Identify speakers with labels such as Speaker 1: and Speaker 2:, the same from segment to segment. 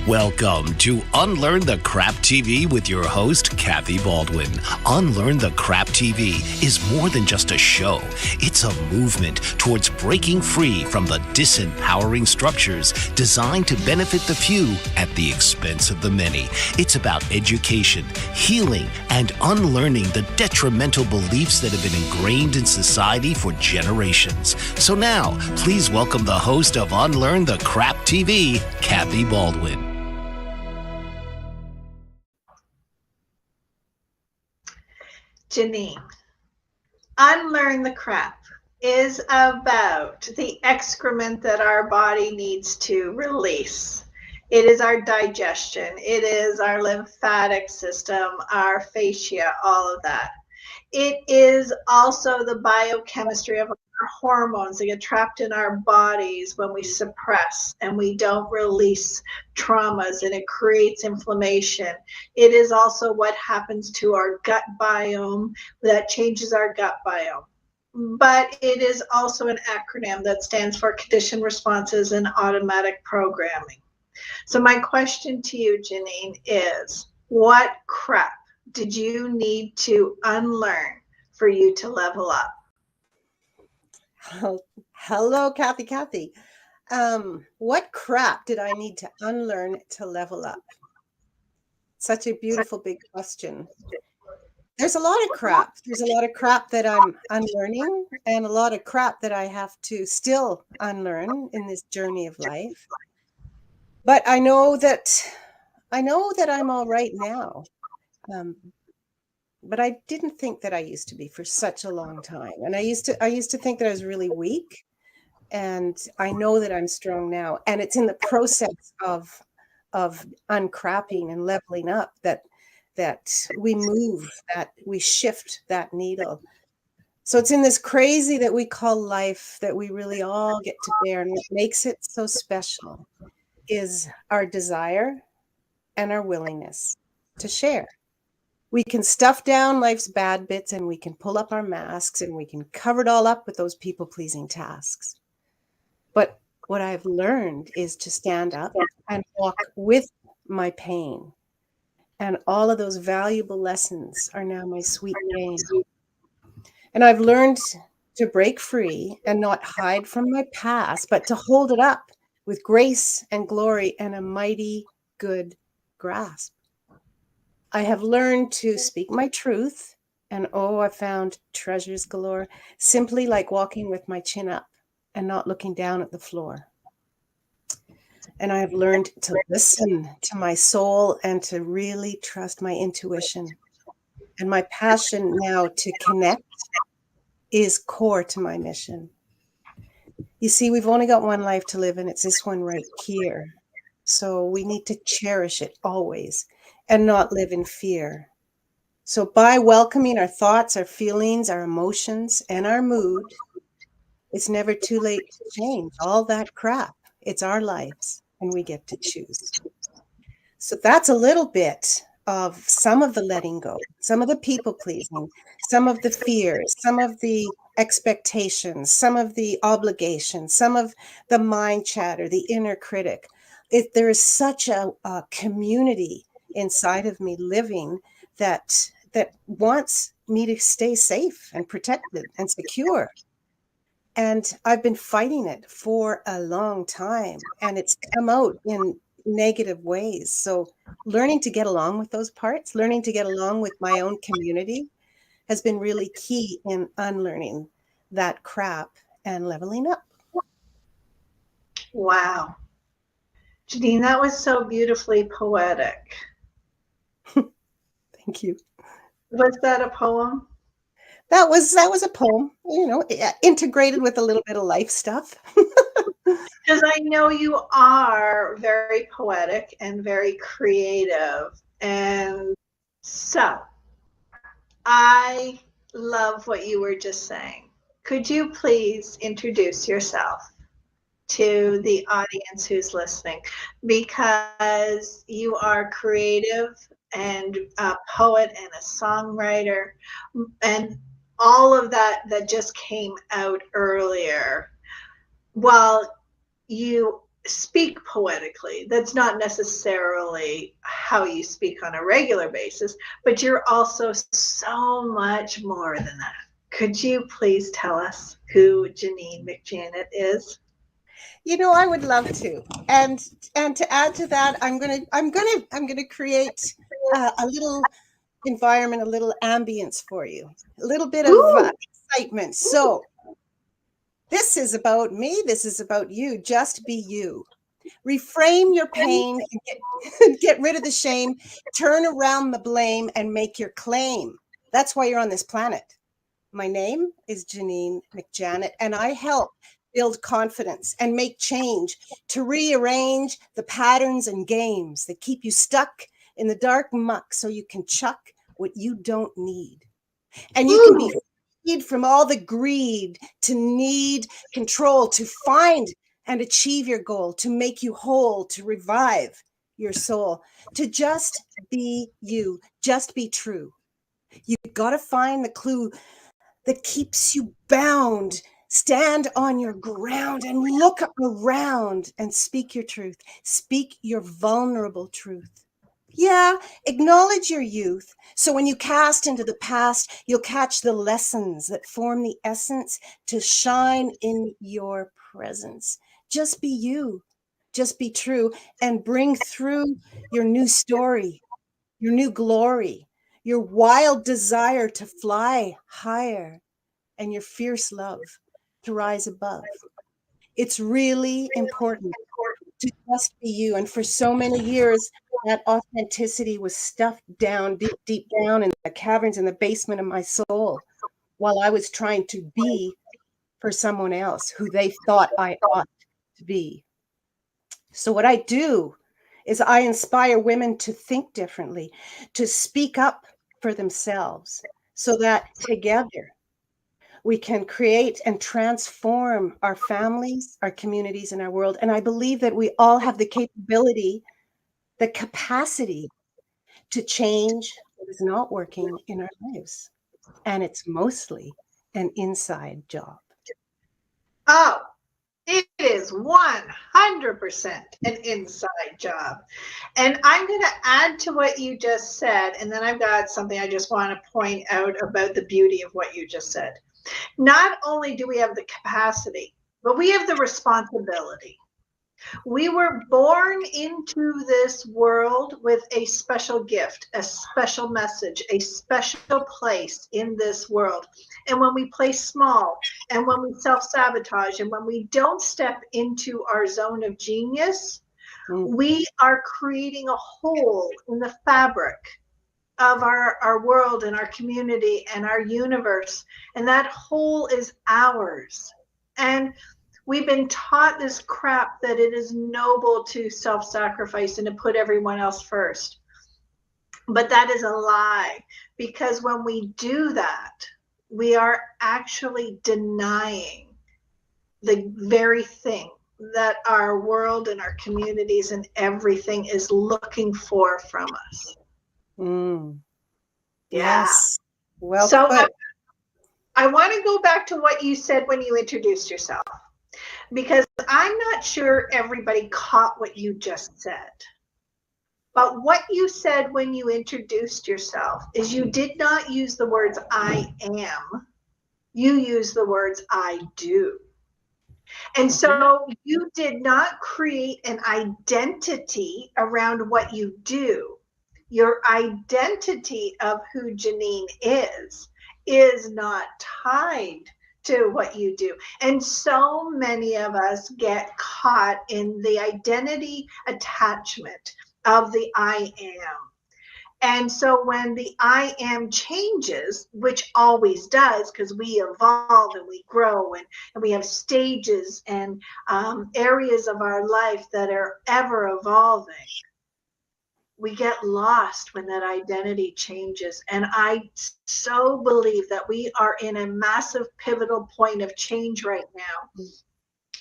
Speaker 1: Welcome to Unlearn the Crap TV with your host, Kathy Baldwin. Unlearn the Crap TV is more than just a show. It's a movement towards breaking free from the disempowering structures designed to benefit the few at the expense of the many. It's about education, healing, and unlearning the detrimental beliefs that have been ingrained in society for generations. So now, please welcome the host of Unlearn the Crap TV, Kathy Baldwin.
Speaker 2: Janine, Unlearn the Crap is about the excrement that our body needs to release. It is our digestion. It is our lymphatic system, our fascia, all of that. It is also the biochemistry of our hormones that get trapped in our bodies when we suppress and we don't release traumas, and it creates inflammation. It is also what happens to our gut biome that changes our gut biome. But it is also an acronym that stands for conditioned responses and automatic programming. So my question to you, Janine, is what crap did you need to unlearn for you to level up?
Speaker 3: Oh, hello, Kathy. What crap did I need to unlearn to level up? Such a beautiful big question. There's a lot of crap. There's a lot of crap that I'm unlearning, and a lot of crap that I have to still unlearn in this journey of life. But I know that I'm all right now. But I didn't think that I used to be for such a long time. And I used to think that I was really weak. And I know that I'm strong now. And it's in the process of uncrapping and leveling up that we move, that we shift that needle. So it's in this crazy that we call life that we really all get to bear. And what makes it so special is our desire and our willingness to share. We can stuff down life's bad bits, and we can pull up our masks, and we can cover it all up with those people-pleasing tasks. But what I've learned is to stand up and walk with my pain. And all of those valuable lessons are now my sweet game. And I've learned to break free and not hide from my past, but to hold it up with grace and glory and a mighty good grasp. I have learned to speak my truth, and I found treasures galore, simply like walking with my chin up and not looking down at the floor. And I have learned to listen to my soul and to really trust my intuition. And my passion now to connect is core to my mission. You see, we've only got one life to live, and it's this one right here. So we need to cherish it always and not live in fear. So by welcoming our thoughts, our feelings, our emotions, and our mood, it's never too late to change all that crap. It's our lives, and we get to choose. So that's a little bit of some of the letting go, some of the people pleasing, some of the fears, some of the expectations, some of the obligations, some of the mind chatter, the inner critic. There is such a community inside of me living that wants me to stay safe and protected and secure. And I've been fighting it for a long time, and it's come out in negative ways. So learning to get along with those parts, learning to get along with my own community has been really key in unlearning that crap and leveling up.
Speaker 2: Wow. Janine, that was so beautifully poetic.
Speaker 3: Thank you.
Speaker 2: Was that a poem?
Speaker 3: That was a poem, integrated with a little bit of life stuff.
Speaker 2: Because I know you are very poetic and very creative. And so I love what you were just saying. Could you please introduce yourself to the audience who's listening? Because you are creative and a poet and a songwriter, and all of that just came out earlier. While you speak poetically. That's not necessarily how you speak on a regular basis, but you're also so much more than that. Could you please tell us who Janine McJannet is?
Speaker 3: You know, I would love to. And to add to that, I'm gonna create a little environment, a little ambience for you, a little bit of excitement. So this is about me. This is about you. Just be you. Reframe your pain and get rid of the shame. Turn around the blame and make your claim. That's why you're on this planet. My name is Janine McJannet, and I help build confidence and make change to rearrange the patterns and games that keep you stuck in the dark muck so you can chuck what you don't need. And you can be freed from all the greed to need control, to find and achieve your goal, to make you whole, to revive your soul, to just be you, just be true. You got to find the clue that keeps you bound. Stand on your ground and look around and speak your truth. Speak your vulnerable truth. Yeah, acknowledge your youth. So when you cast into the past, you'll catch the lessons that form the essence to shine in your presence. Just be you. Just be true and bring through your new story, your new glory, your wild desire to fly higher, and your fierce love to rise above. It's really important to just be you. And for so many years, that authenticity was stuffed down, deep, deep down in the caverns in the basement of my soul while I was trying to be for someone else who they thought I ought to be. So what I do is I inspire women to think differently, to speak up for themselves so that together we can create and transform our families, our communities, and our world. And I believe that we all have the capability, the capacity to change what is not working in our lives. And it's mostly an inside job.
Speaker 2: Oh, it is 100% an inside job. And I'm going to add to what you just said, and then I've got something I just want to point out about the beauty of what you just said. Not only do we have the capacity, but we have the responsibility. We were born into this world with a special gift, a special message, a special place in this world. And when we play small, and when we self-sabotage, and when we don't step into our zone of genius, we are creating a hole in the fabric of our world and our community and our universe. And that hole is ours. And we've been taught this crap that it is noble to self-sacrifice and to put everyone else first. But that is a lie, because when we do that, we are actually denying the very thing that our world and our communities and everything is looking for from us.
Speaker 3: Yes. Well,
Speaker 2: so I want to go back to what you said when you introduced yourself, because I'm not sure everybody caught what you just said. But what you said when you introduced yourself is you did not use the words I am. You used the words I do. And so you did not create an identity around what you do. Your identity of who Janine is not tied to what you do. And so many of us get caught in the identity attachment of the I am. And so when the I am changes, which always does, because we evolve and we grow and we have stages and areas of our life that are ever evolving, we get lost when that identity changes. And I so believe that we are in a massive pivotal point of change right now,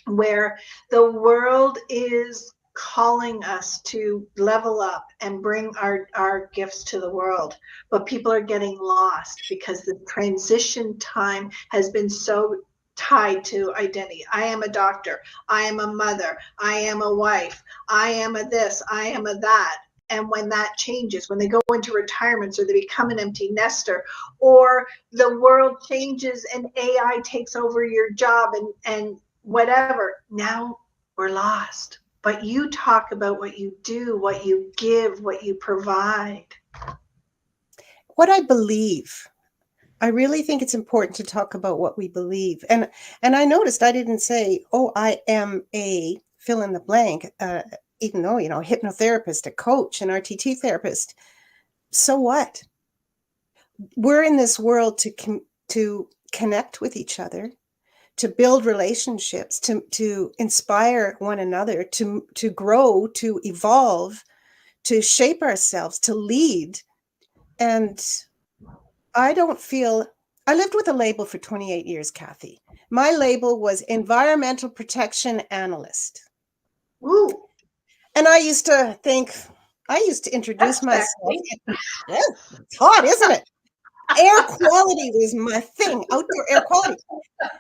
Speaker 2: where the world is calling us to level up and bring our gifts to the world. But people are getting lost because the transition time has been so tied to identity. I am a doctor. I am a mother. I am a wife. I am a this. I am a that. And when that changes, when they go into retirements or they become an empty nester, or the world changes and AI takes over your job and whatever, now we're lost. But you talk about what you do, what you give, what you provide.
Speaker 3: What I believe. I really think it's important to talk about what we believe. And I noticed I didn't say, oh, I am a fill in the blank, even though, you know, a hypnotherapist, a coach, an RTT therapist. So what? We're in this world to connect with each other, to build relationships, to inspire one another, to grow, to evolve, to shape ourselves, to lead. And I don't feel, I lived with a label for 28 years, Kathy. My label was environmental protection analyst.
Speaker 2: Woo.
Speaker 3: And I used to introduce
Speaker 2: That's
Speaker 3: myself. Yes, it's hot, isn't it? Air quality was my thing, outdoor air quality.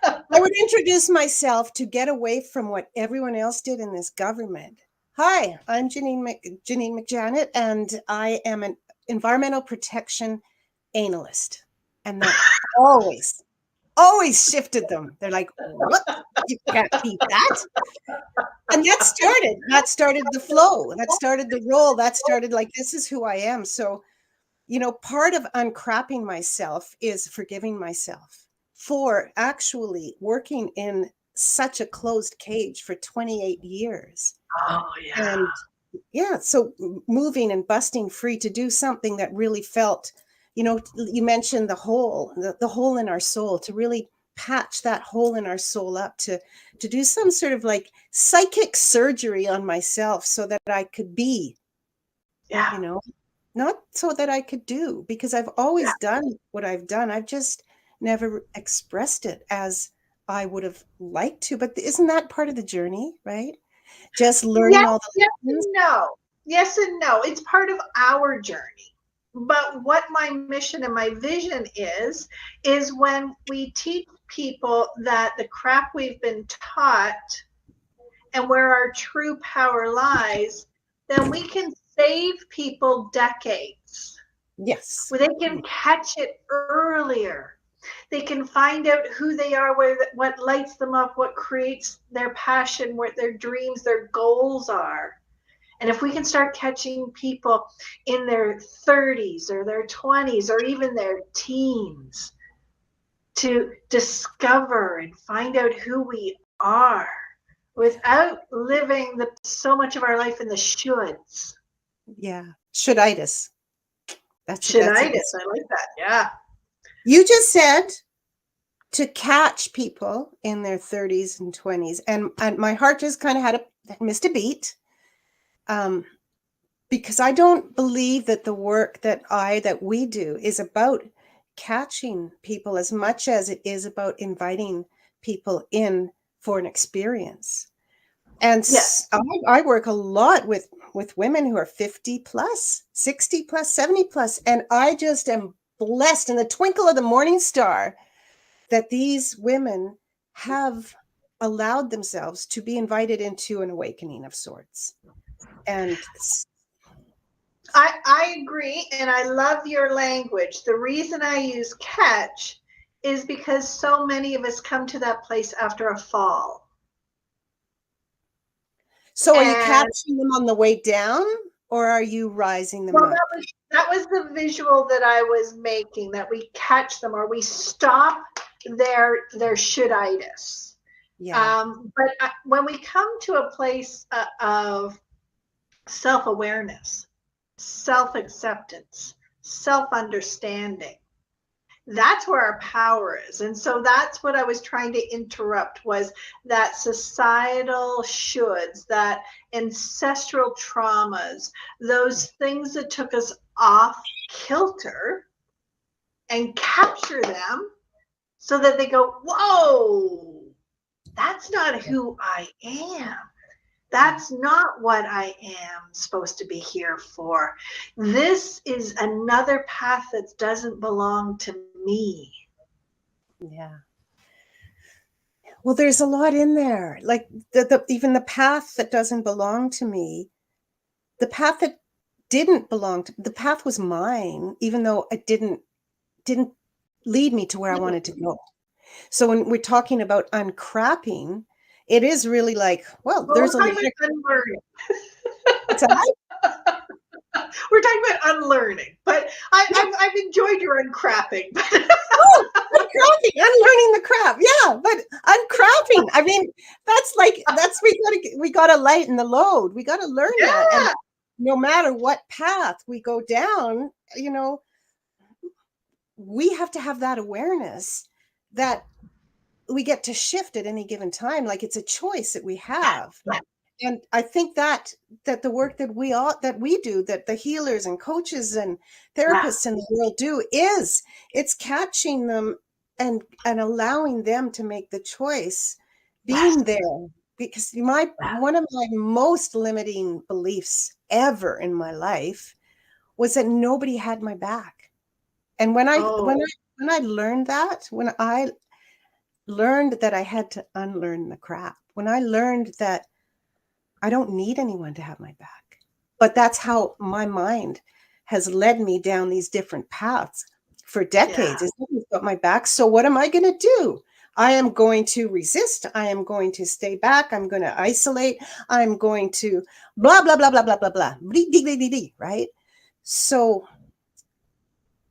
Speaker 3: I would introduce myself to get away from what everyone else did in this government. Hi, I'm Janine McJannet, and I am an environmental protection analyst. And that always shifted them. They're like, what? You can't beat that. And that started the flow. That started the role. That started like, this is who I am. So, you know, part of uncrapping myself is forgiving myself for actually working in such a closed cage for 28 years.
Speaker 2: Oh, yeah.
Speaker 3: And yeah, so moving and busting free to do something that really felt, you know, you mentioned the hole in our soul, to really patch that hole in our soul up, to do some sort of like psychic surgery on myself so that I could be,
Speaker 2: Yeah.
Speaker 3: you know, not so that I could do, because I've always done what I've done. I've just never expressed it as I would have liked to. But isn't that part of the journey, right? Just learning all the lessons.
Speaker 2: Yes and no. It's part of our journey. But what my mission and my vision is when we teach people that the crap we've been taught and where our true power lies, then we can save people decades.
Speaker 3: Yes.
Speaker 2: Where they can catch it earlier. They can find out who they are, what lights them up, what creates their passion, what their dreams, their goals are. And if we can start catching people in their 30s or their 20s or even their teens to discover and find out who we are without living so much of our life in the shoulds.
Speaker 3: Yeah. Shoulditis.
Speaker 2: Shoulditis. I like that. Yeah.
Speaker 3: You just said to catch people in their 30s and 20s. And my heart just kind of missed a beat. Because I don't believe that the work that we do is about catching people as much as it is about inviting people in for an experience. And yes. I work a lot with women who are 50 plus, 60 plus, 70 plus. And I just am blessed in the twinkle of the morning star that these women have allowed themselves to be invited into an awakening of sorts. And
Speaker 2: I agree, and I love your language. The reason I use catch is because so many of us come to that place after a fall.
Speaker 3: So are you catching them on the way down, or are you rising them up?
Speaker 2: That was the visual that I was making, that we catch them or we stop their shoulditis.
Speaker 3: Yeah.
Speaker 2: But when we come to a place of self-awareness, self-acceptance, self-understanding, that's where our power is. And so that's what I was trying to interrupt, was that societal shoulds, that ancestral traumas, those things that took us off kilter, and capture them so that they go, whoa, that's not who I am. That's not what I am supposed to be here for. This is another path that doesn't belong to me.
Speaker 3: Yeah. Well, there's a lot in there. Like even the path that doesn't belong to me, the path that didn't belong to the path was mine, even though it didn't lead me to where I wanted to go. So when we're talking about uncrapping, it is really like, well,
Speaker 2: Well,
Speaker 3: there's
Speaker 2: we're
Speaker 3: a
Speaker 2: talking about unlearning.
Speaker 3: it's a
Speaker 2: We're talking about unlearning, but I've enjoyed your uncrapping.
Speaker 3: oh, uncrapping, unlearning the crap. Yeah, but uncrapping. I mean, that's we gotta lighten the load. We gotta learn that. And
Speaker 2: Yeah,
Speaker 3: no matter what path we go down, we have to have that awareness that we get to shift at any given time. Like it's a choice that we have.
Speaker 2: yeah,
Speaker 3: And I think that the work that we do, that the healers and coaches and
Speaker 2: yeah,
Speaker 3: therapists in the world do, it's catching them and allowing them to make the choice,
Speaker 2: yes,
Speaker 3: being there. Because one of my most limiting beliefs ever in my life was that nobody had my back. And
Speaker 2: oh,
Speaker 3: when I learned that, when I learned that I had to unlearn the crap, when I learned that I don't need anyone to have my back. But that's how my mind has led me down these different paths for
Speaker 2: yeah,
Speaker 3: decades. Is nobody's got my back. So what am I going to do? I am going to resist. I am going to stay back. I'm going to isolate. I'm going to blah, blah, blah, blah, blah, blah, blah. Right? So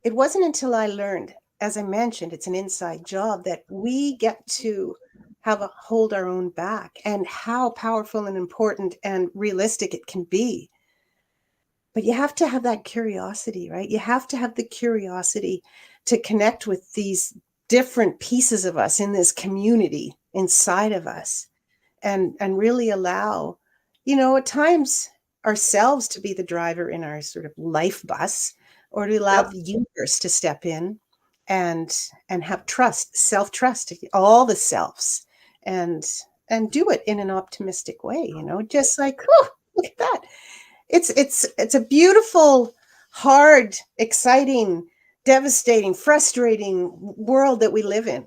Speaker 3: it wasn't until I learned, as I mentioned, it's an inside job, that we get to hold our own back, and how powerful and important and realistic it can be. But you have to have that curiosity, right? You have to have the curiosity to connect with these different pieces of us in this community inside of us, and really allow, at times, ourselves to be the driver in our sort of life bus, or to allow
Speaker 2: yep,
Speaker 3: the universe to step in and have trust, self-trust, all the selves, and do it in an optimistic way, just like, oh, look at that. It's a beautiful, hard, exciting, devastating, frustrating world that we live in.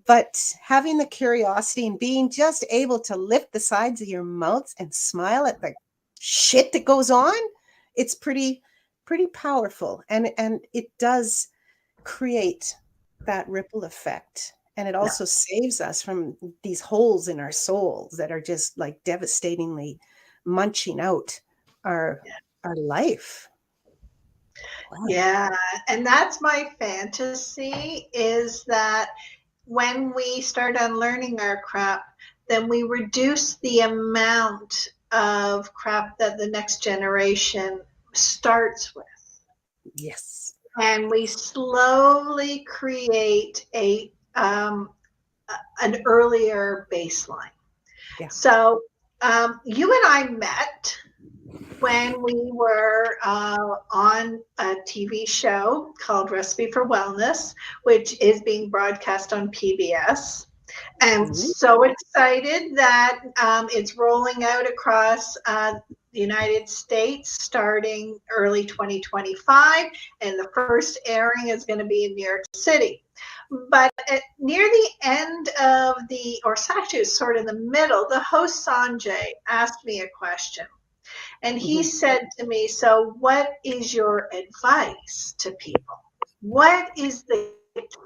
Speaker 3: But having the curiosity and being just able to lift the sides of your mouth and smile at the shit that goes on, it's pretty powerful. And it does create that ripple effect. And it
Speaker 2: yeah,
Speaker 3: also saves us from these holes in our souls that are just like devastatingly munching out our
Speaker 2: yeah.
Speaker 3: our life. Wow.
Speaker 2: Yeah, and that's my fantasy, is that when we start unlearning our crap, then we reduce the amount of crap that the next generation starts with.
Speaker 3: Yes.
Speaker 2: And we slowly create an earlier baseline.
Speaker 3: Yeah.
Speaker 2: So you and I met when we were on a TV show called Recipe for Wellness, which is being broadcast on PBS. I'm
Speaker 3: Mhm.
Speaker 2: so excited that it's rolling out across the United States starting early 2025, and the first airing is going to be in New York City. But near the end of or actually sort of in the middle, the host Sanjay asked me a question. And he
Speaker 3: Mhm.
Speaker 2: said to me, so what is your advice to people? What is the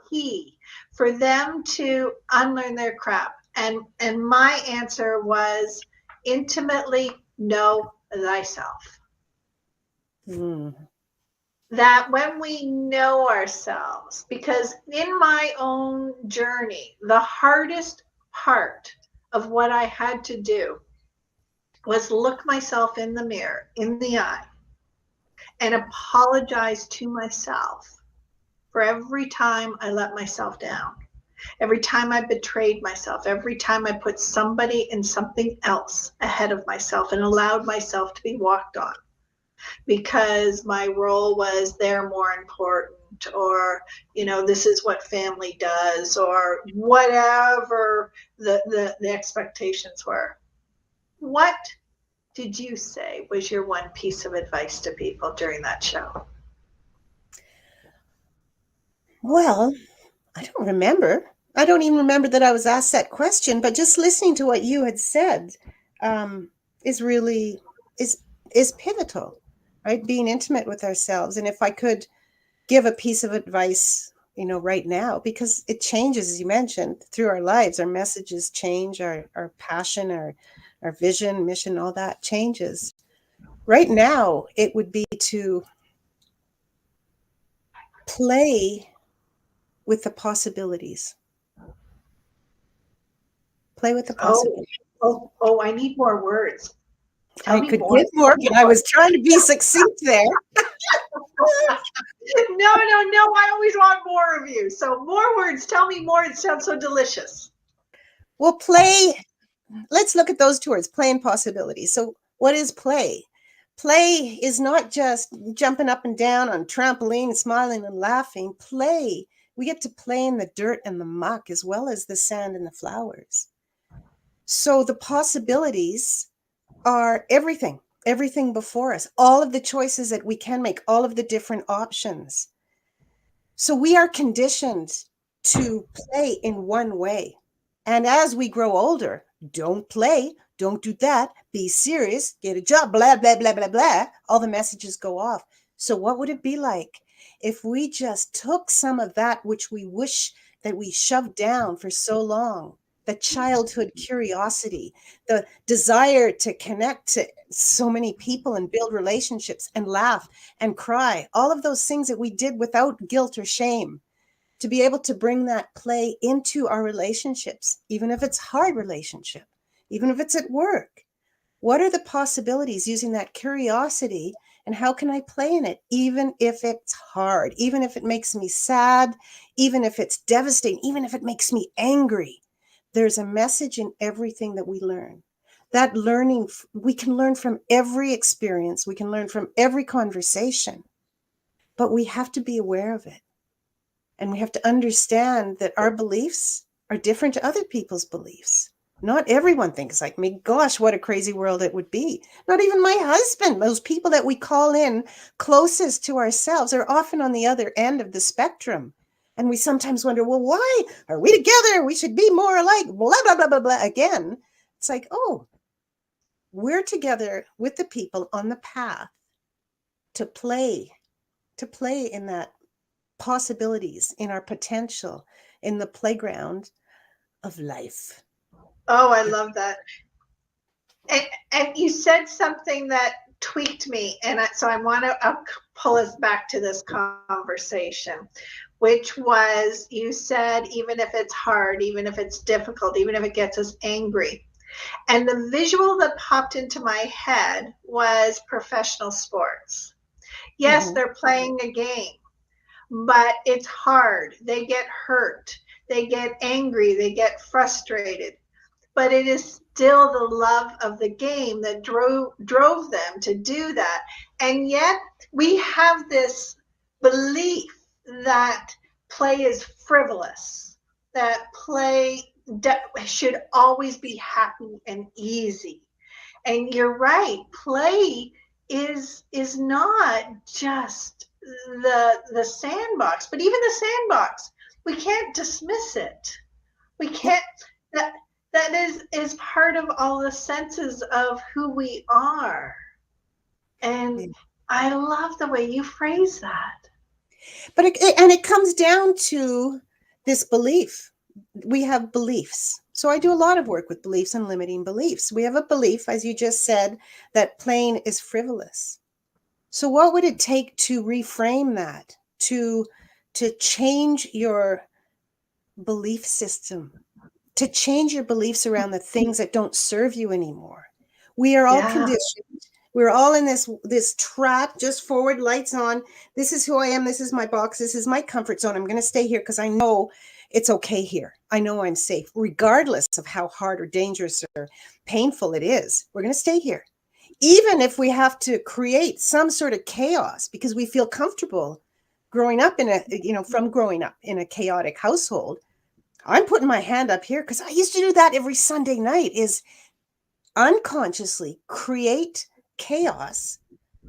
Speaker 2: key for them to unlearn their crap? And my answer was, intimately know thyself.
Speaker 3: Mm.
Speaker 2: That when we know ourselves, because in my own journey, the hardest part of what I had to do was look myself in the mirror, in the eye, and apologize to myself for every time I let myself down, every time I betrayed myself, every time I put somebody and something else ahead of myself and allowed myself to be walked on because my role was they're more important, or this is what family does, or whatever the expectations were. What did you say was your one piece of advice to people during that show?
Speaker 3: Well, I don't remember. I don't even remember that I was asked that question, but just listening to what you had said is really is pivotal, right? Being intimate with ourselves. And if I could give a piece of advice, right now, because it changes, as you mentioned, through our lives, our messages change, our passion, our vision, mission, all that changes. Right now, it would be to play with the possibilities. Play with the
Speaker 2: Oh,
Speaker 3: possibilities.
Speaker 2: oh, I need more words. Tell
Speaker 3: I
Speaker 2: me
Speaker 3: could
Speaker 2: more.
Speaker 3: give more, but I was trying to be succinct there.
Speaker 2: No, no, no. I always want more of you. So more words. Tell me more. It sounds so delicious.
Speaker 3: Well, play, let's look at those two words, play and possibility. So what is play? Play is not just jumping up and down on trampoline, smiling and laughing. Play, we get to play in the dirt and the muck as well as the sand and the flowers. So the possibilities are everything before us, all of the choices that we can make, all of the different options. So we are conditioned to play in one way. And as we grow older, don't play, don't do that, be serious, get a job, blah, blah, blah, blah, blah. All the messages go off. So, what would it be like if we just took some of that which we wish that we shoved down for so long? The childhood curiosity, the desire to connect to so many people and build relationships and laugh and cry, all of those things that we did without guilt or shame, to be able to bring that play into our relationships, even if it's hard relationship, even if it's at work. What are the possibilities using that curiosity, and how can I play in it, even if it's hard, even if it makes me sad, even if it's devastating, even if it makes me angry? There's a message in everything that we learn. That learning, we can learn from every experience, we can learn from every conversation, but we have to be aware of it. And we have to understand that our beliefs are different to other people's beliefs. Not everyone thinks like me. Gosh, what a crazy world it would be. Not even my husband. Those people that we call in closest to ourselves are often on the other end of the spectrum. And we sometimes wonder, well, why are we together? We should be more alike, blah, blah, blah, blah, blah. Again, it's like, oh, we're together with the people on the path to play in that possibilities, in our potential, in the playground of life.
Speaker 2: Oh, I love that. And you said something that tweaked me, and so I want to pull us back to this conversation, which was, you said, even if it's hard, even if it's difficult, even if it gets us angry. And the visual that popped into my head was professional sports. Yes, they're playing a game, but it's hard. They get hurt, they get angry, they get frustrated, but it is still the love of the game that drove them to do that. And yet we have this belief that play is frivolous, that play should always be happy and easy. And you're right, play is not just the sandbox, but even the sandbox, we can't dismiss it. We can't. That is part of all the senses of who we are. And I love the way you phrase that.
Speaker 3: But it comes down to this belief. We have beliefs. So I do a lot of work with beliefs and limiting beliefs. We have a belief, as you just said, that playing is frivolous. So what would it take to reframe that, to change your belief system, to change your beliefs around the things that don't serve you anymore? We are all conditioned. We're all in this trap, just forward, lights on. This is who I am. This is my box. This is my comfort zone. I'm going to stay here because I know it's okay here. I know I'm safe, regardless of how hard or dangerous or painful it is. We're going to stay here. Even if we have to create some sort of chaos because we feel comfortable growing up in a chaotic household. I'm putting my hand up here because I used to do that every Sunday night, is unconsciously create chaos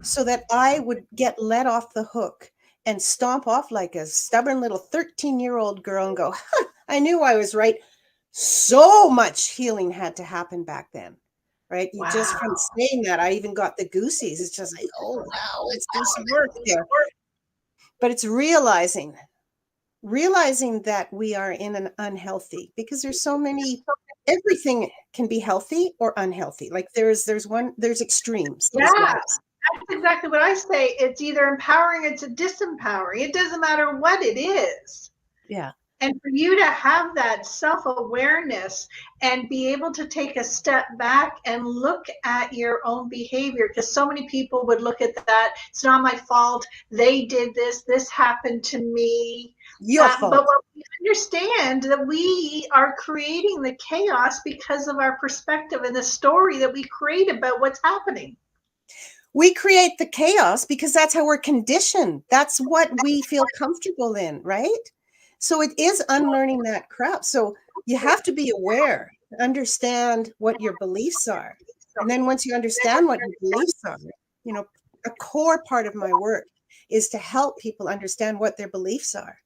Speaker 3: so that I would get let off the hook and stomp off like a stubborn little 13-year-old girl and go, huh, I knew I was right. So much healing had to happen back then, right? You just from
Speaker 2: Wow.
Speaker 3: saying that, I even got the goosies. It's just like, oh wow, let's do some work there. But it's realizing that we are in an unhealthy, because there's so many, everything can be healthy or unhealthy. Like there's extremes.
Speaker 2: Yeah,
Speaker 3: Is what it is.
Speaker 2: that's exactly what I say. It's either empowering, it's a disempowering. It doesn't matter what it is.
Speaker 3: Yeah.
Speaker 2: And for you to have that self-awareness and be able to take a step back and look at your own behavior, because so many people would look at that, it's not my fault, they did this happened to me.
Speaker 3: Your fault.
Speaker 2: But what we understand that we are creating the chaos because of our perspective and the story that we create about what's happening.
Speaker 3: We create the chaos because that's how we're conditioned. That's what we feel comfortable in, right? So it is unlearning that crap. So you have to be aware, understand what your beliefs are. And then once you understand what your beliefs are, you know, a core part of my work is to help people understand what their beliefs are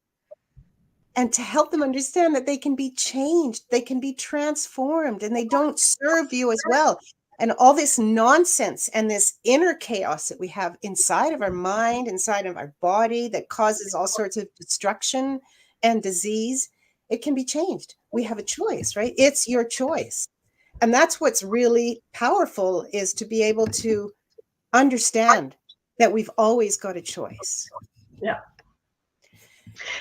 Speaker 3: and to help them understand that they can be changed, they can be transformed, and they don't serve you as well. And all this nonsense and this inner chaos that we have inside of our mind, inside of our body, that causes all sorts of destruction and disease, it can be changed. We have a choice, right? It's your choice. And that's what's really powerful, is to be able to understand that we've always got a choice.
Speaker 2: Yeah.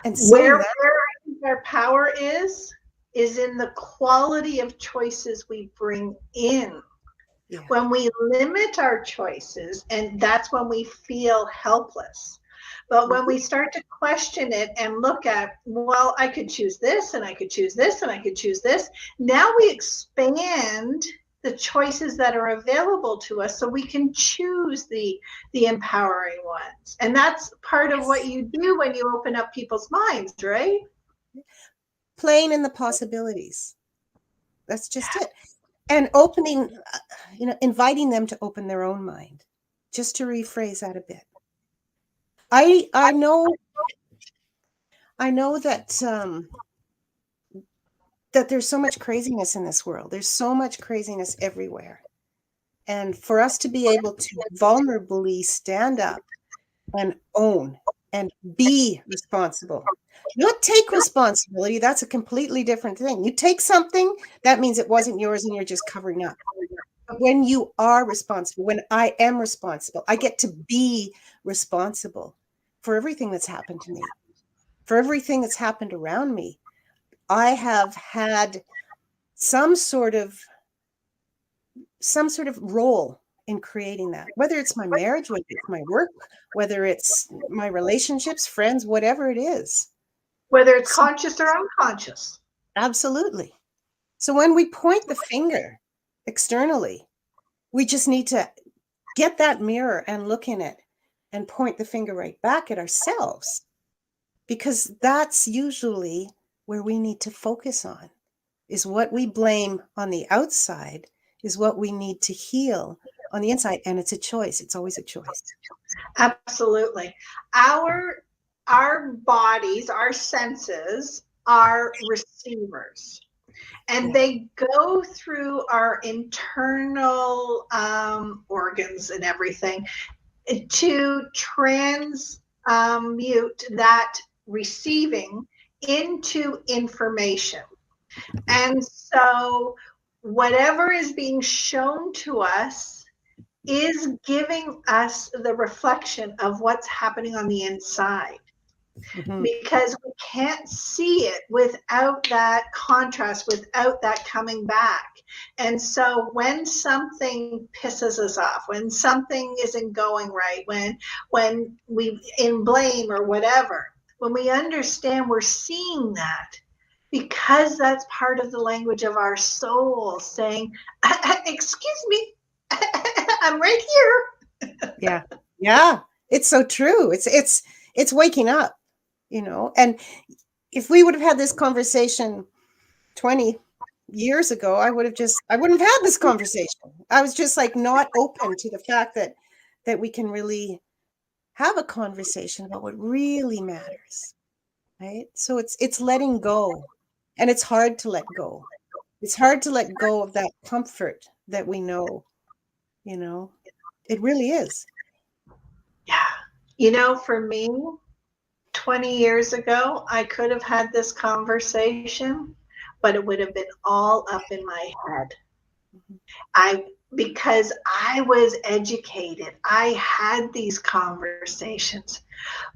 Speaker 3: And
Speaker 2: where I think our power is in the quality of choices we bring in. Yeah. When we limit our choices, and that's when we feel helpless. But when we start to question it and look at, well, I could choose this, and I could choose this, and I could choose this. Now we expand the choices that are available to us so we can choose the empowering ones. And that's part of what you do when you open up people's minds, right?
Speaker 3: Playing in the possibilities. That's just it. And opening, inviting them to open their own mind, just to rephrase that a bit. I know that that there's so much craziness in this world. There's so much craziness everywhere. And for us to be able to vulnerably stand up and own and be responsible, not take responsibility, that's a completely different thing. You take something, that means it wasn't yours and you're just covering up. When you are responsible, when I am responsible, I get to be responsible for everything that's happened to me, for everything that's happened around me. I have had some sort of role in creating that, whether it's my marriage, whether it's my work, whether it's my relationships, friends, whatever it is.
Speaker 2: Whether it's conscious or unconscious.
Speaker 3: Absolutely. So when we point the finger externally, we just need to get that mirror and look in it and point the finger right back at ourselves, because that's usually where we need to focus on, is what we blame on the outside is what we need to heal on the inside. And it's a choice. It's always a choice.
Speaker 2: Absolutely. Our bodies, our senses are receivers. And they go through our internal organs and everything to transmute that receiving into information. And so whatever is being shown to us is giving us the reflection of what's happening on the inside. Mm-hmm. Because we can't see it without that contrast, without that coming back. And so when something pisses us off, when something isn't going right, when we in blame or whatever, when we understand we're seeing that, because that's part of the language of our soul saying, excuse me, I'm right here.
Speaker 3: Yeah. It's so true. It's waking up. And if we would have had this conversation 20 years ago, I wouldn't have had this conversation. I was just like not open to the fact that we can really have a conversation about what really matters, right? So it's letting go And it's hard to let go. It's hard to let go of that comfort that we know, you know. It really is.
Speaker 2: Yeah. For me, 20 years ago, I could have had this conversation, but it would have been all up in my head. Because I was educated, I had these conversations,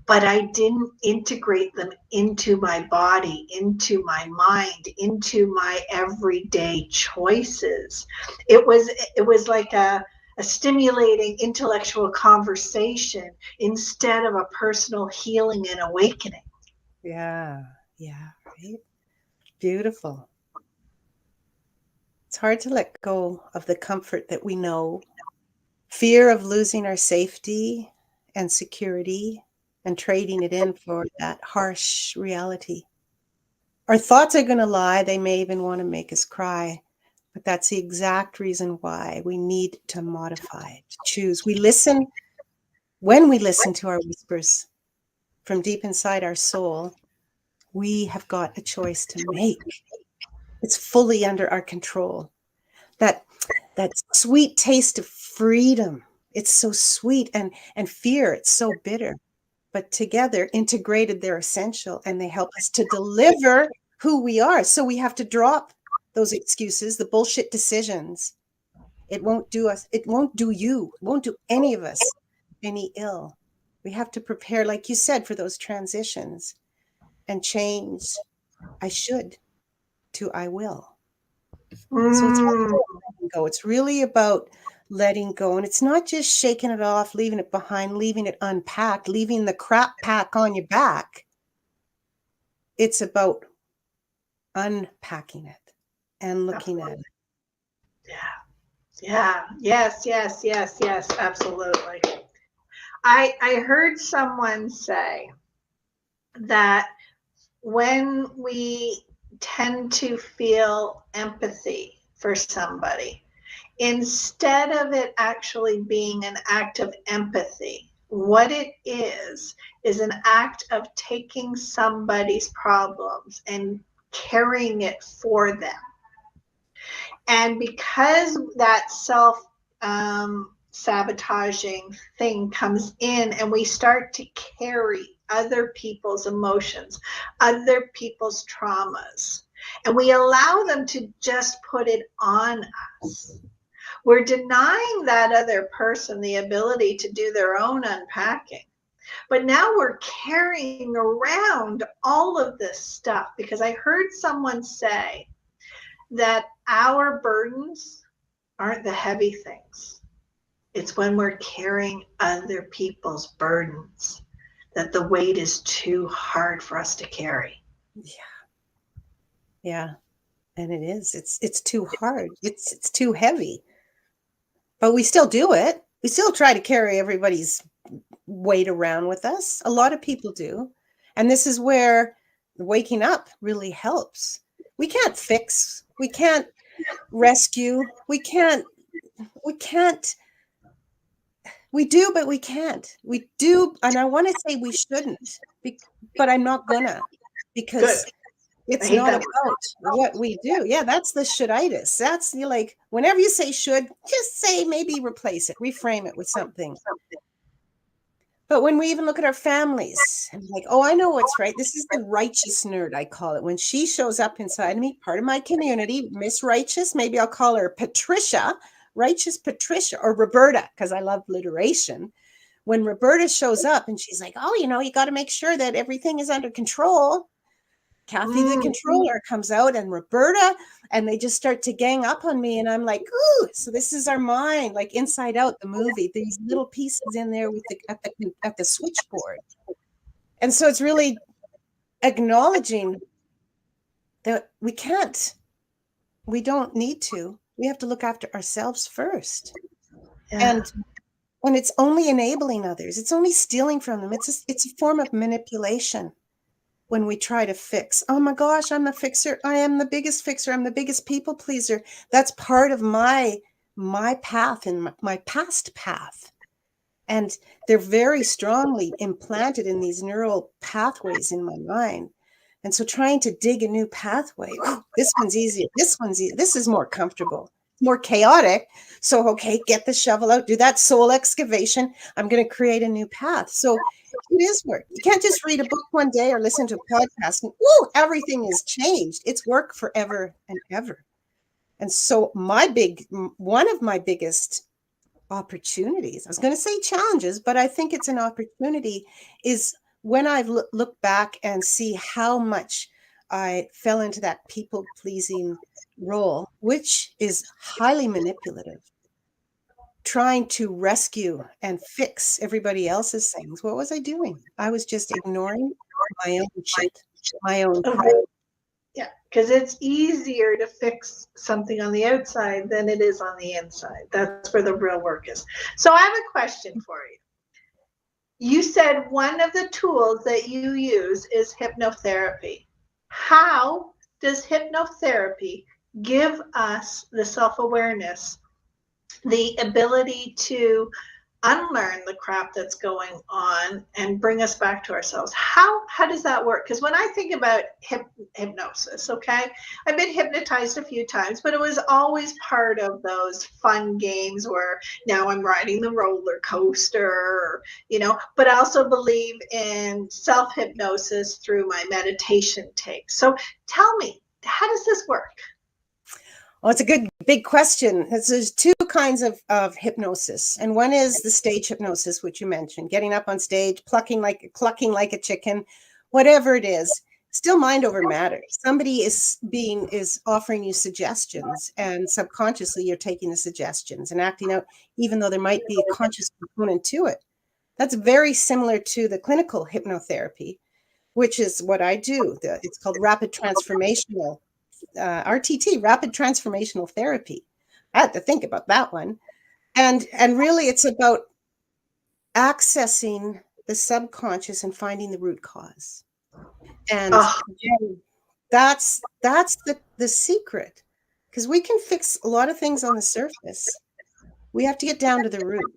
Speaker 2: but I didn't integrate them into my body, into my mind, into my everyday choices. It was like a stimulating intellectual conversation instead of a personal healing and awakening.
Speaker 3: Yeah. Yeah. Right. Beautiful. It's hard to let go of the comfort that we know, fear of losing our safety and security and trading it in for that harsh reality. Our thoughts are going to lie. They may even want to make us cry. But that's the exact reason why we need to modify, to choose. When we listen to our whispers from deep inside our soul, we have got a choice to make. It's fully under our control. That sweet taste of freedom, it's so sweet, and fear, it's so bitter. But together, integrated, they're essential, and they help us to deliver who we are. So we have to drop those excuses, the bullshit decisions. It won't do us, it won't do you, it won't do any of us any ill. We have to prepare, like you said, for those transitions and change I should to I will. So it's letting go. It's really about letting go. And it's not just shaking it off, leaving it behind, leaving it unpacked, leaving the crap pack on your back. It's about unpacking it and looking at it.
Speaker 2: Yeah. Yes, absolutely. I heard someone say that when we tend to feel empathy for somebody, instead of it actually being an act of empathy, what it is an act of taking somebody's problems and carrying it for them. And because that sabotaging thing comes in, and we start to carry other people's emotions, other people's traumas, and we allow them to just put it on us, we're denying that other person the ability to do their own unpacking. But now we're carrying around all of this stuff, because I heard someone say that our burdens aren't the heavy things. It's when we're carrying other people's burdens that the weight is too hard for us to carry.
Speaker 3: Yeah. And it is. It's too hard. It's too heavy. But we still do it. We still try to carry everybody's weight around with us. A lot of people do. And this is where waking up really helps. We can't fix, we can't rescue, we do, but we can't. We do, and I want to say we shouldn't, but I'm not gonna, because
Speaker 2: Good.
Speaker 3: it's not about what we do. Yeah, that's the shoulditis. That's like, whenever you say should, just say, maybe replace it, reframe it with something. But when we even look at our families, and like, oh, I know what's right. This is the righteous nerd, I call it. When she shows up inside me, part of my community, Miss Righteous, maybe I'll call her Patricia, Righteous Patricia, or Roberta, because I love alliteration. When Roberta shows up and she's like, oh, you got to make sure that everything is under control. Kathy, the controller, comes out, and Roberta, and they just start to gang up on me. And I'm like, ooh, so this is our mind, like Inside Out, the movie, these little pieces in there with at the switchboard. And so it's really acknowledging that we don't need to. We have to look after ourselves first.
Speaker 2: Yeah.
Speaker 3: And when it's only enabling others, it's only stealing from them. It's a form of manipulation. When we try to fix, oh my gosh, I'm the fixer. I am the biggest fixer. I'm the biggest people pleaser. That's part of my path and my past path. And they're very strongly implanted in these neural pathways in my mind. And so trying to dig a new pathway, this one's easier, this one's easier, this is more comfortable, more chaotic. So, okay, get the shovel out, do that soul excavation. I'm going to create a new path. So it is work. You can't just read a book one day or listen to a podcast and, everything is changed. It's work forever and ever. And so one of my biggest opportunities, I was going to say challenges, but I think it's an opportunity, is when I look back and see how much I fell into that people-pleasing role, which is highly manipulative, trying to rescue and fix everybody else's things. What was I doing? I was just ignoring my own shit, my own crap.
Speaker 2: Yeah, because it's easier to fix something on the outside than it is on the inside. That's where the real work is. So I have a question for you. You said one of the tools that you use is hypnotherapy. How does hypnotherapy give us the self-awareness, the ability to unlearn the crap that's going on and bring us back to ourselves? How does that work? Because when I think about hypnosis, okay, I've been hypnotized a few times, but it was always part of those fun games where now I'm riding the roller coaster, but I also believe in self-hypnosis through my meditation tapes. So tell me, how does this work?
Speaker 3: Well, it's a good big question. There's two kinds of hypnosis. And one is the stage hypnosis, which you mentioned, getting up on stage, clucking like a chicken, whatever it is, still mind over matter. Somebody is offering you suggestions, and subconsciously you're taking the suggestions and acting out, even though there might be a conscious component to it. That's very similar to the clinical hypnotherapy, which is what I do. It's called rapid transformational RTT, rapid transformational therapy. I had to think about that one. And really it's about accessing the subconscious and finding the root cause. And again, that's the secret, because we can fix a lot of things on the surface. We have to get down to the root.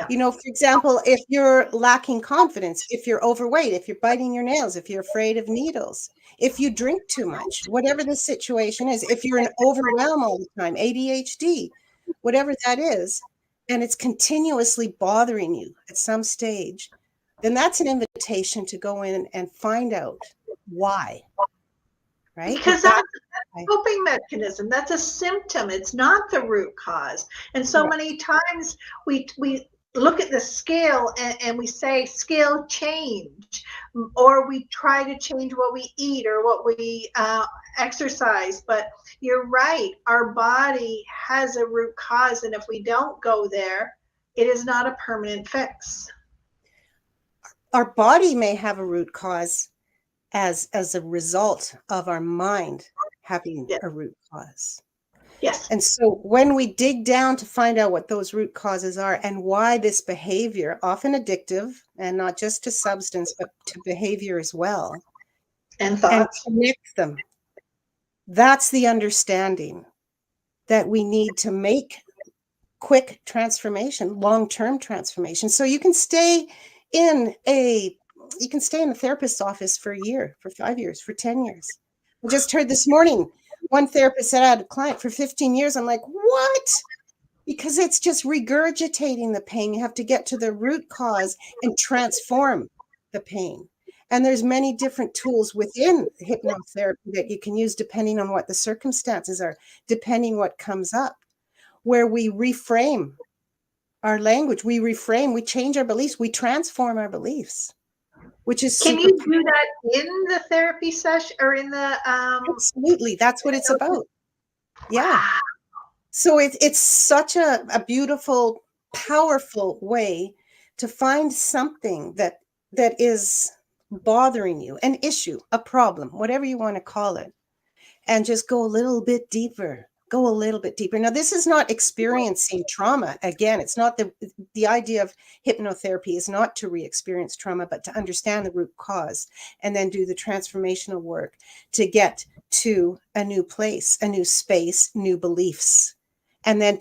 Speaker 3: Yeah. For example, if you're lacking confidence, if you're overweight, if you're biting your nails, if you're afraid of needles, if you drink too much, whatever the situation is, if you're in overwhelm all the time, ADHD, whatever that is, and it's continuously bothering you at some stage, then that's an invitation to go in and find out why. Right?
Speaker 2: Because that's a coping mechanism. That's a symptom. It's not the root cause. And so many times we look at the scale and we say scale change, or we try to change what we eat or what we exercise. But you're right, our body has a root cause, and if we don't go there, it is not a permanent fix.
Speaker 3: Our body may have a root cause as a result of our mind having a root cause.
Speaker 2: Yes.
Speaker 3: And so when we dig down to find out what those root causes are and why this behavior, often addictive, and not just to substance, but to behavior as well,
Speaker 2: and thoughts,
Speaker 3: and connect them, that's the understanding that we need to make quick transformation, long-term transformation. So you can stay in a therapist's office for a year, for 5 years, for 10 years. I just heard this morning, one therapist said I had a client for 15 years. I'm like, what? Because it's just regurgitating the pain. You have to get to the root cause and transform the pain. And there's many different tools within hypnotherapy that you can use depending on what the circumstances are, depending what comes up, where we reframe our language, we change our beliefs, we transform our beliefs. Which is
Speaker 2: can you do that in the therapy session or in the
Speaker 3: Absolutely, that's what it's about. Yeah. Wow. So it's such a beautiful, powerful way to find something that is bothering you, an issue, a problem, whatever you want to call it, and just go a little bit deeper. Now, this is not experiencing trauma. Again, it's not the idea of hypnotherapy is not to re-experience trauma, but to understand the root cause and then do the transformational work to get to a new place, a new space, new beliefs. And then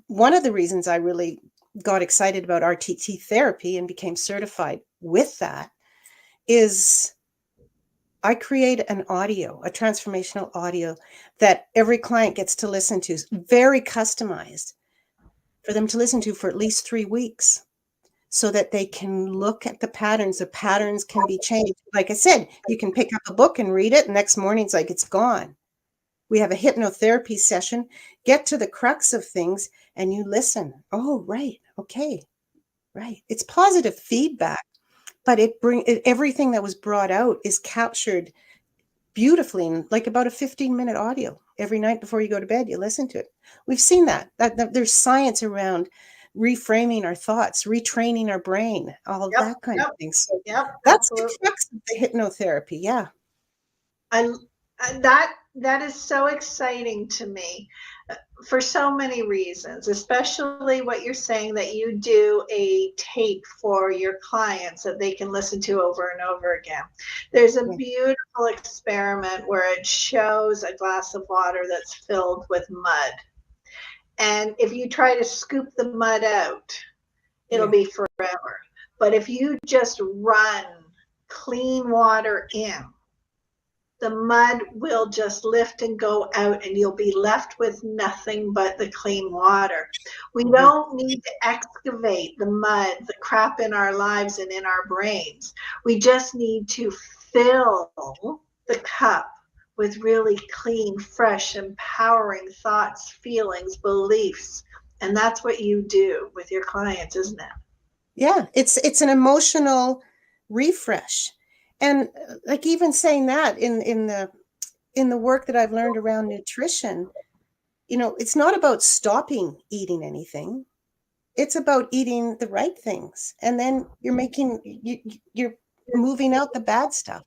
Speaker 3: one of the reasons I really got excited about RTT therapy and became certified with that is I create an audio, a transformational audio that every client gets to listen to, very customized for them to listen to for at least 3 weeks, so that they can look at the patterns. The patterns can be changed. Like I said, you can pick up a book and read it, and next morning it's like it's gone. We have a hypnotherapy session, get to the crux of things, and you listen. Oh, right. Okay. Right. It's positive feedback, but everything that was brought out is captured beautifully in like about a 15-minute audio. Every night before you go to bed, you listen to it. We've seen that there's science around reframing our thoughts, retraining our brain, all of that kind of thing. So that's
Speaker 2: absolutely.
Speaker 3: the crux of the hypnotherapy. Yeah.
Speaker 2: And that is so exciting to me for so many reasons, especially what you're saying, that you do a tape for your clients that they can listen to over and over again. There's a beautiful experiment where it shows a glass of water that's filled with mud. And if you try to scoop the mud out, it'll be forever. But if you just run clean water in, the mud will just lift and go out, and you'll be left with nothing but the clean water. We don't need to excavate the mud, the crap in our lives and in our brains. We just need to fill the cup with really clean, fresh, empowering thoughts, feelings, beliefs. And that's what you do with your clients, isn't it?
Speaker 3: Yeah, it's an emotional refresh. And like even saying that in the work that I've learned around nutrition, it's not about stopping eating anything. It's about eating the right things. And then you're moving out the bad stuff.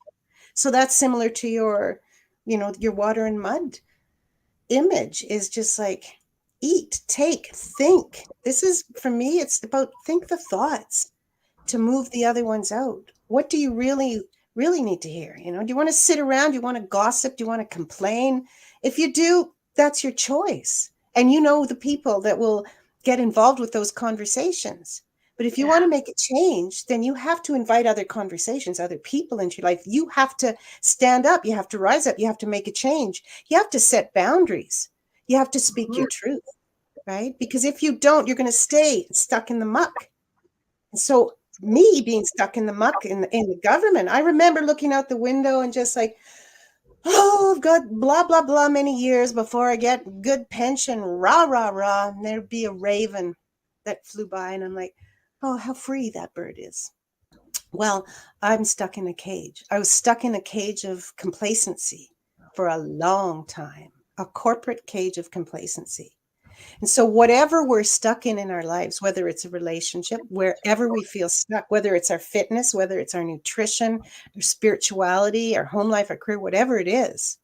Speaker 3: So that's similar to your water and mud image, is just like eat, take, think. This is, for me, it's about think the thoughts to move the other ones out. What do you really need to hear? Do you want to sit around? Do you want to gossip? Do you want to complain? If you do, that's your choice. And the people that will get involved with those conversations. But if you want to make a change, then you have to invite other conversations, other people into your life. You have to stand up. You have to rise up. You have to make a change. You have to set boundaries. You have to speak your truth, right? Because if you don't, you're going to stay stuck in the muck. And so me being stuck in the muck in the government, I remember looking out the window and just like, oh, I've got blah, blah, blah many years before I get good pension, rah, rah, rah. And there'd be a raven that flew by, and I'm like, oh, how free that bird is. Well, I'm stuck in a cage. I was stuck in a cage of complacency for a long time, a corporate cage of complacency. And so whatever we're stuck in our lives, whether it's a relationship, wherever we feel stuck, whether it's our fitness, whether it's our nutrition, our spirituality, our home life, our career, whatever it is,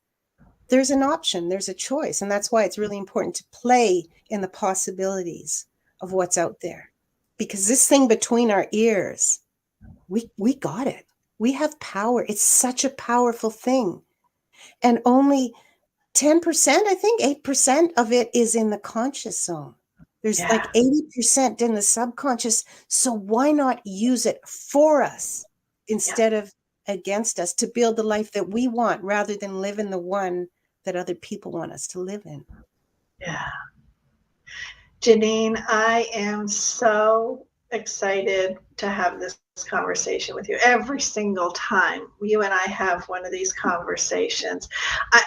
Speaker 3: there's an option, there's a choice. And that's why it's really important to play in the possibilities of what's out there. Because this thing between our ears, we got it. We have power. It's such a powerful thing. And only 10%, I think 8% of it is in the conscious zone. There's like 80% in the subconscious. So why not use it for us instead of against us, to build the life that we want, rather than live in the one that other people want us to live in?
Speaker 2: Yeah. Janine, I am so excited to have this conversation with you. Every single time you and I have one of these conversations,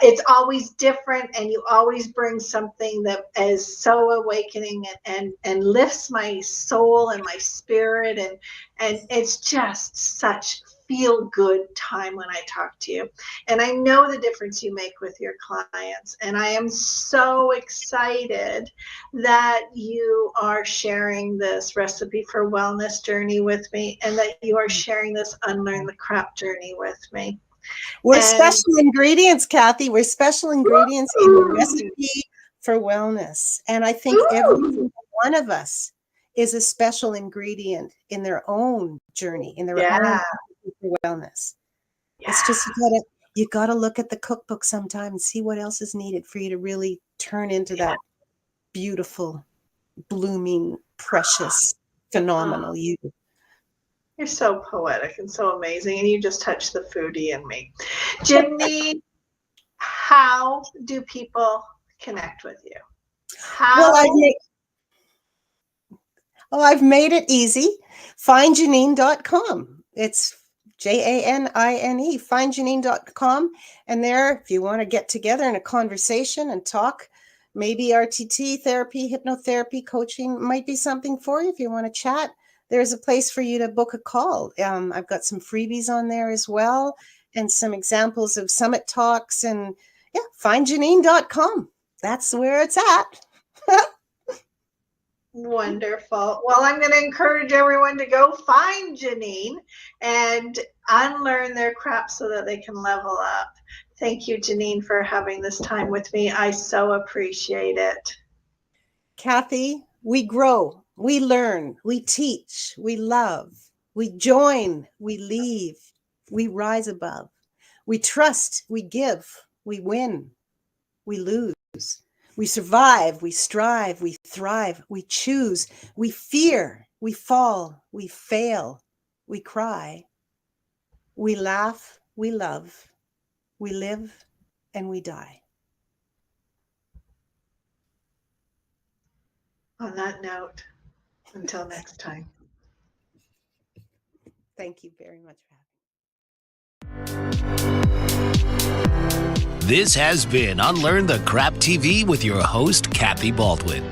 Speaker 2: it's always different, and you always bring something that is so awakening and lifts my soul and my spirit, and it's just such feel good time when I talk to you. And I know the difference you make with your clients. And I am so excited that you are sharing this recipe for wellness journey with me, and that you are sharing this Unlearn the Crap journey with me.
Speaker 3: We're special ingredients, Kathy. We're special ingredients in the recipe for wellness. And I think every single one of us is a special ingredient in their own journey, in their own wellness. It's just you gotta look at the cookbook sometime and see what else is needed for you to really turn into that beautiful, blooming, precious, phenomenal you.
Speaker 2: You're so poetic and so amazing, and you just touched the foodie in me. Janine, how do people connect with you? How?
Speaker 3: Well, I've made it easy. FindJanine.com. It's Janine, FindJanine.com. And there, if you want to get together in a conversation and talk, maybe RTT therapy, hypnotherapy, coaching might be something for you. If you want to chat, there's a place for you to book a call. I've got some freebies on there as well, and some examples of summit talks. And yeah, FindJanine.com. That's where it's at.
Speaker 2: Wonderful. Well, I'm going to encourage everyone to go find Janine and unlearn their crap so that they can level up. Thank you, Janine, for having this time with me. I so appreciate it.
Speaker 3: Kathy, we grow, we learn, we teach, we love, we join, we leave, we rise above, we trust, we give, we win, we lose. We survive, we strive, we thrive, we choose, we fear, we fall, we fail, we cry, we laugh, we love, we live, and we die.
Speaker 2: On that note, until next time.
Speaker 3: Thank you very much for having me.
Speaker 1: This has been Unlearn the Crap TV with your host, Kathy Baldwin.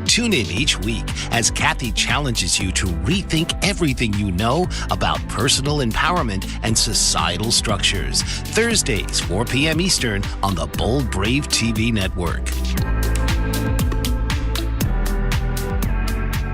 Speaker 1: Tune in each week as Kathy challenges you to rethink everything you know about personal empowerment and societal structures. Thursdays, 4 p.m. Eastern on the Bold Brave TV network.